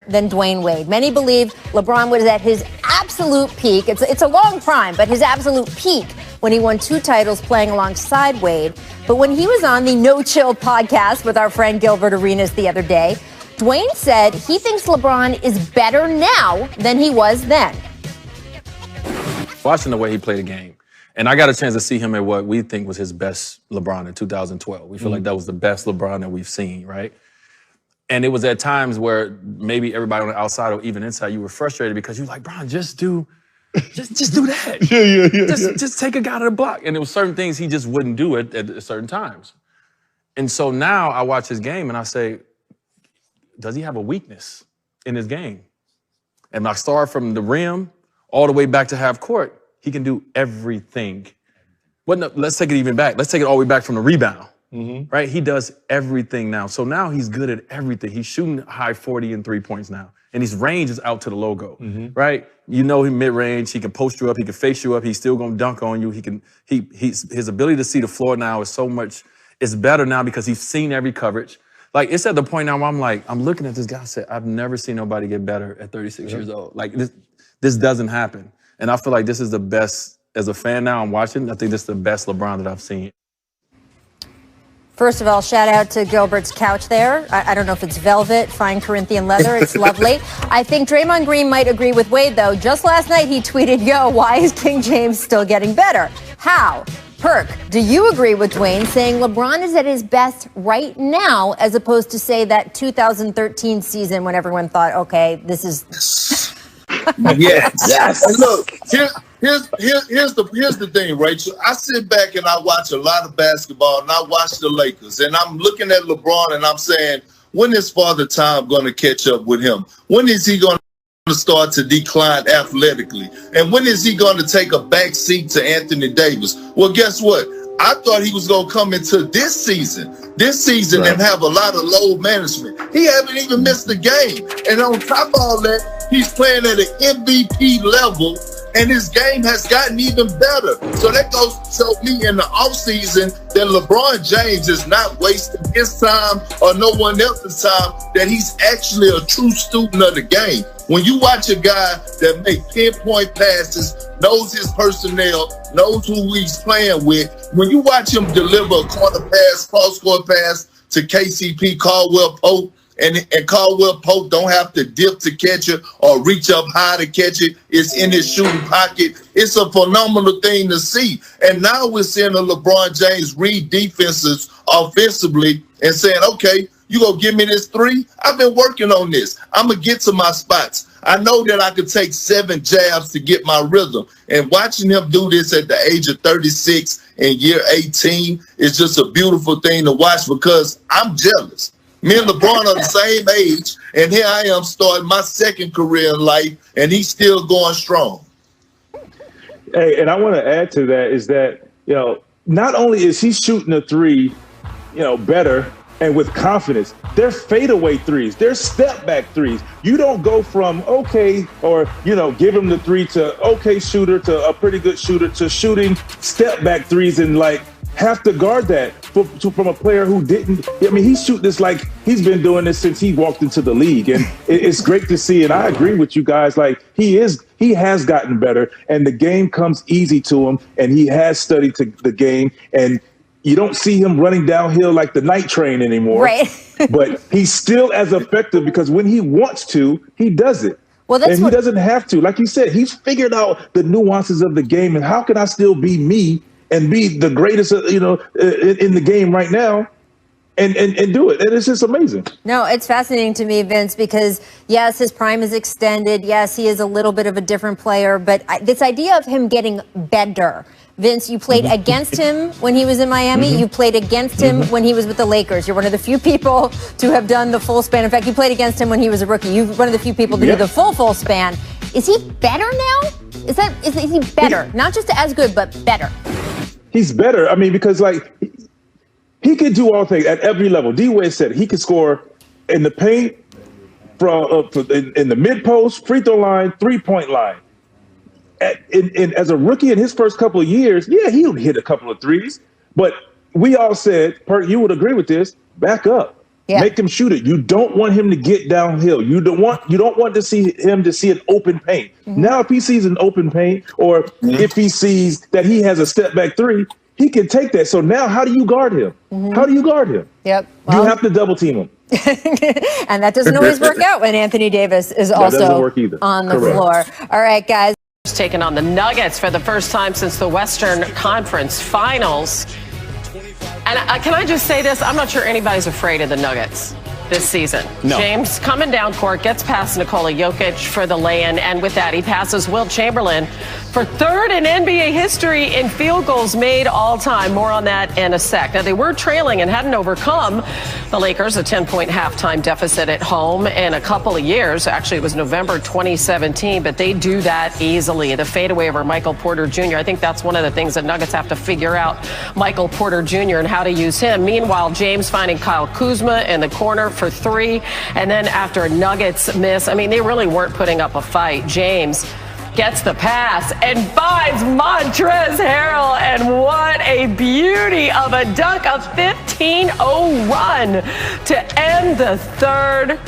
than Dwayne Wade. Many believe LeBron was at his absolute peak. It's a long prime, but his absolute peak when he won 2 titles playing alongside Wade. But when he was on the No Chill podcast with our friend Gilbert Arenas the other day, Dwayne said he thinks LeBron is better now than he was then. Watching the way he played the game, and I got a chance to see him at what we think was his best LeBron in 2012. We feel like that was the best LeBron that we've seen, right? And it was at times where maybe everybody on the outside or even inside, you were frustrated because you were like, Bron, just do that. Yeah. Just take a guy to the block. And there were certain things he just wouldn't do at certain times. And so now I watch his game and I say, does he have a weakness in his game? And I start from the rim all the way back to half court. He can do everything. Well, no, let's take it even back. Let's take it all the way back from the rebound, right? He does everything now. So now he's good at everything. He's shooting high 40 and 3 points now. And his range is out to the logo, right? You know him mid-range. He can post you up. He can face you up. He's still going to dunk on you. His ability to see the floor now is so much, it's better now because he's seen every coverage. Like, it's at the point now where I'm looking at this guy and say, I've never seen nobody get better at 36 years old. Like, this doesn't happen. And I feel like this is the best, as a fan now, I'm watching, I think this is the best LeBron that I've seen. First of all, shout out to Gilbert's couch there. I don't know if it's velvet, fine Corinthian leather. It's lovely. I think Draymond Green might agree with Wade, though. Just last night, he tweeted, yo, why is King James still getting better? How? Perk, do you agree with Dwayne saying LeBron is at his best right now, as opposed to, say, that 2013 season when everyone thought, okay, this is... Yes. And look, here's the thing, Rachel. I sit back and I watch a lot of basketball, and I watch the Lakers, and I'm looking at LeBron, and I'm saying, when is Father Time going to catch up with him? When is he going to start to decline athletically? And when is he going to take a back seat to Anthony Davis? Well, guess what? I thought he was going to come into this season right, and have a lot of load management. He haven't even missed a game. And on top of all that, he's playing at an MVP level, and his game has gotten even better. So that goes to show me in the offseason that LeBron James is not wasting his time or no one else's time, that he's actually a true student of the game. When you watch a guy that makes pinpoint passes, knows his personnel, knows who he's playing with, when you watch him deliver a corner pass, cross-court pass to KCP, Caldwell Pope, and Caldwell Pope don't have to dip to catch it or reach up high to catch it. It's in his shooting pocket. It's a phenomenal thing to see. And now we're seeing a LeBron James read defenses offensively and saying, okay, you gonna give me this 3? I've been working on this. I'm gonna get to my spots. I know that I could take 7 jabs to get my rhythm. And watching him do this at the age of 36 in year 18 is just a beautiful thing to watch, because I'm jealous. Me and LeBron are the same age, and here I am starting my second career in life, and he's still going strong. Hey, and I want to add to that is that, not only is he shooting a 3, better and with confidence, they're fadeaway 3s, they're step back 3s. You don't go from okay, or, give him the 3 to okay shooter to a pretty good shooter to shooting step back 3s and have to guard that from a player who didn't. I mean, he's shooting this like he's been doing this since he walked into the league. And it's great to see. And I agree with you guys. Like, he has gotten better, and the game comes easy to him, and he has studied the game. And you don't see him running downhill like the night train anymore. Right. But he's still as effective because when he wants to, he does it. Well, and he doesn't have to. Like you said, he's figured out the nuances of the game and how can I still be me and be the greatest, in the game right now, and do it. And it's just amazing. No, it's fascinating to me, Vince, because yes, his prime is extended. Yes, he is a little bit of a different player, but this idea of him getting better. Vince, you played against him when he was in Miami. You played against him when he was with the Lakers. You're one of the few people to have done the full span. In fact, you played against him when he was a rookie. You're one of the few people to do the full span. Is he better now? Is he better? Not just as good, but better. He's better. I mean, because he can do all things at every level. D-Wade said he could score in the paint, in the mid post, free throw line, 3-point line. As a rookie in his first couple of years, he would hit a couple of threes. But we all said, Perk, you would agree with this, back up. Yeah. Make him shoot it. You don't want him to get downhill. You don't want to see him to see an open paint. Now, if he sees an open paint, or if he sees that he has a step back three, he can take that. So now, how do you guard him? How do you guard him? Yep. You have to double team him. And that doesn't always work out when Anthony Davis is also on the floor. All right, guys. Taking on the Nuggets for the first time since the Western Conference Finals. And can I just say this? I'm not sure anybody's afraid of the Nuggets this season. No. James coming down court, gets past Nikola Jokic for the lay-in, and with that, he passes Wilt Chamberlain for third in NBA history in field goals made all time. More on that in a sec. Now, they were trailing and hadn't overcome the Lakers, a 10-point halftime deficit at home in a couple of years. Actually, it was November 2017, but they do that easily. The fadeaway over Michael Porter Jr. I think that's one of the things that Nuggets have to figure out, Michael Porter Jr. and how to use him. Meanwhile, James finding Kyle Kuzma in the corner for three. And then after a Nuggets miss, I mean, they really weren't putting up a fight. James gets the pass and finds Montrezl Harrell, and what a beauty of a dunk, a 15-0 run to end the third.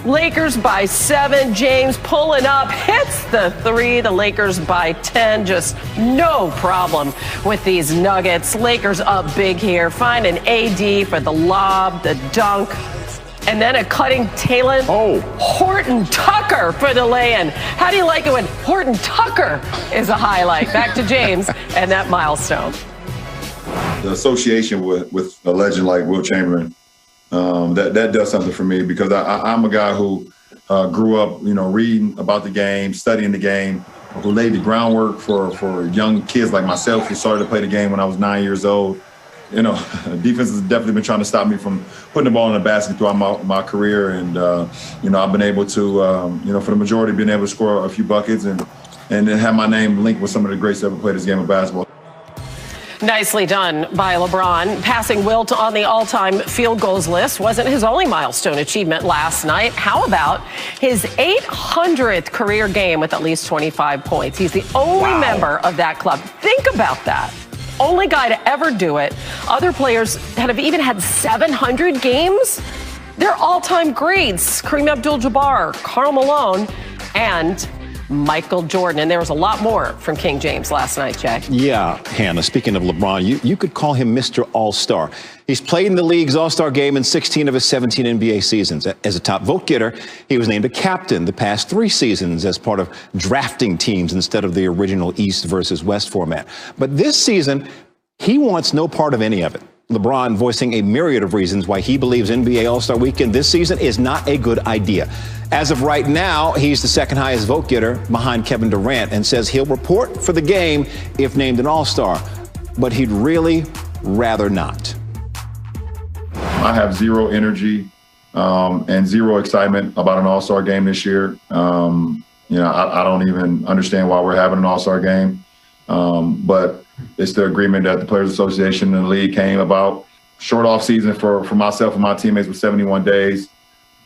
Lakers by 7. James pulling up, hits the three. The Lakers by 10. Just no problem with these Nuggets. Lakers up big here. Find an AD for the lob, the dunk. And then a cutting Taylor Horton Tucker for the lay-in. How do you like it when Horton Tucker is a highlight? Back to James and that milestone. The association with a legend like Wilt Chamberlain, that does something for me, because I'm a guy who grew up, reading about the game, studying the game, who laid the groundwork for young kids like myself who started to play the game when I was 9 years old. Defense has definitely been trying to stop me from putting the ball in the basket throughout my career. And, I've been able to, for the majority, been able to score a few buckets and then have my name linked with some of the greats that ever played this game of basketball. Nicely done by LeBron. Passing Wilt on the all-time field goals list wasn't his only milestone achievement last night. How about his 800th career game with at least 25 points? He's the only member of that club. Think about that. Only guy to ever do it. Other players that have even had 700 games, they're all-time greats. Kareem Abdul-Jabbar, Karl Malone, and Michael Jordan. And there was a lot more from King James last night, Jay. Yeah, Hannah, speaking of LeBron, you could call him Mr. All-Star. He's played in the league's All-Star game in 16 of his 17 NBA seasons. As a top vote getter, he was named a captain the past 3 seasons as part of drafting teams instead of the original East versus West format. But this season, he wants no part of any of it. LeBron voicing a myriad of reasons why he believes NBA All-Star Weekend this season is not a good idea. As of right now, he's the second highest vote getter behind Kevin Durant, and says he'll report for the game if named an All-Star, but he'd really rather not. I have zero energy and zero excitement about an All-Star game this year. I don't even understand why we're having an All-Star game, but it's the agreement that the Players Association and the league came about. Short off season for myself and my teammates with 71 days.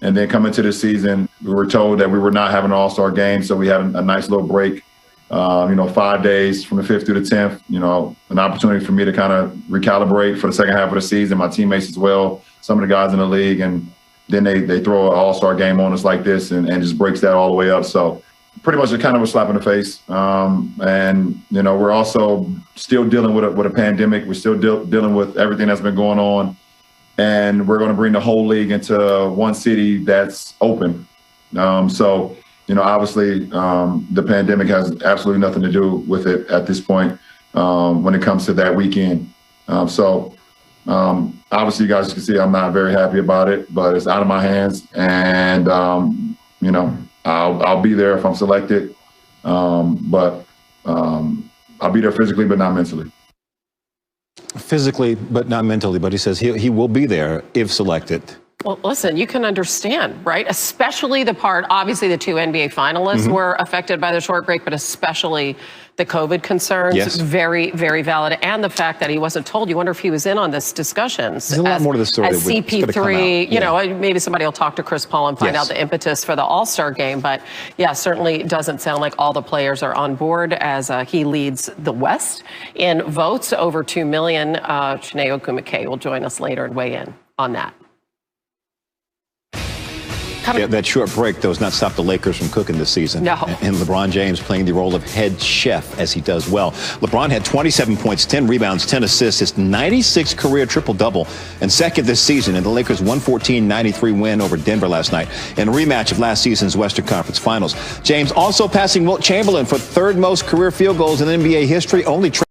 And then coming to this season, we were told that we were not having an All-Star game, so we had a nice little break, 5 days from the 5th through the 10th, an opportunity for me to kind of recalibrate for the second half of the season, my teammates as well, some of the guys in the league, and then they throw an All-Star game on us like this and just breaks that all the way up. So pretty much a kind of a slap in the face. We're also still dealing with a pandemic. We're still dealing with everything that's been going on. And we're going to bring the whole league into one city that's open. Obviously, the pandemic has absolutely nothing to do with it at this point when it comes to that weekend. Obviously, you guys can see I'm not very happy about it, but it's out of my hands. And, I'll be there if I'm selected. But I'll be there physically, but not mentally. Physically, but not mentally. But he says he will be there if selected. Well, listen, you can understand, right? Especially the part, obviously the 2 NBA finalists were affected by the short break, but especially the COVID concerns. Yes. Very, very valid. And the fact that he wasn't told. You wonder if he was in on this discussions. There's a lot more to the story. As CP3, maybe somebody will talk to Chris Paul and find out the impetus for the All-Star game. But yeah, certainly doesn't sound like all the players are on board as he leads the West in votes, over 2 million. Chiney Ogwumike will join us later and weigh in on that. coming. Yeah, that short break, though, has not stopped the Lakers from cooking this season. No. And LeBron James playing the role of head chef, as he does well. LeBron had 27 points, 10 rebounds, 10 assists, his 96th career triple-double, and second this season in the Lakers' 114-93 win over Denver last night in a rematch of last season's Western Conference Finals. James also passing Wilt Chamberlain for third most career field goals in NBA history, only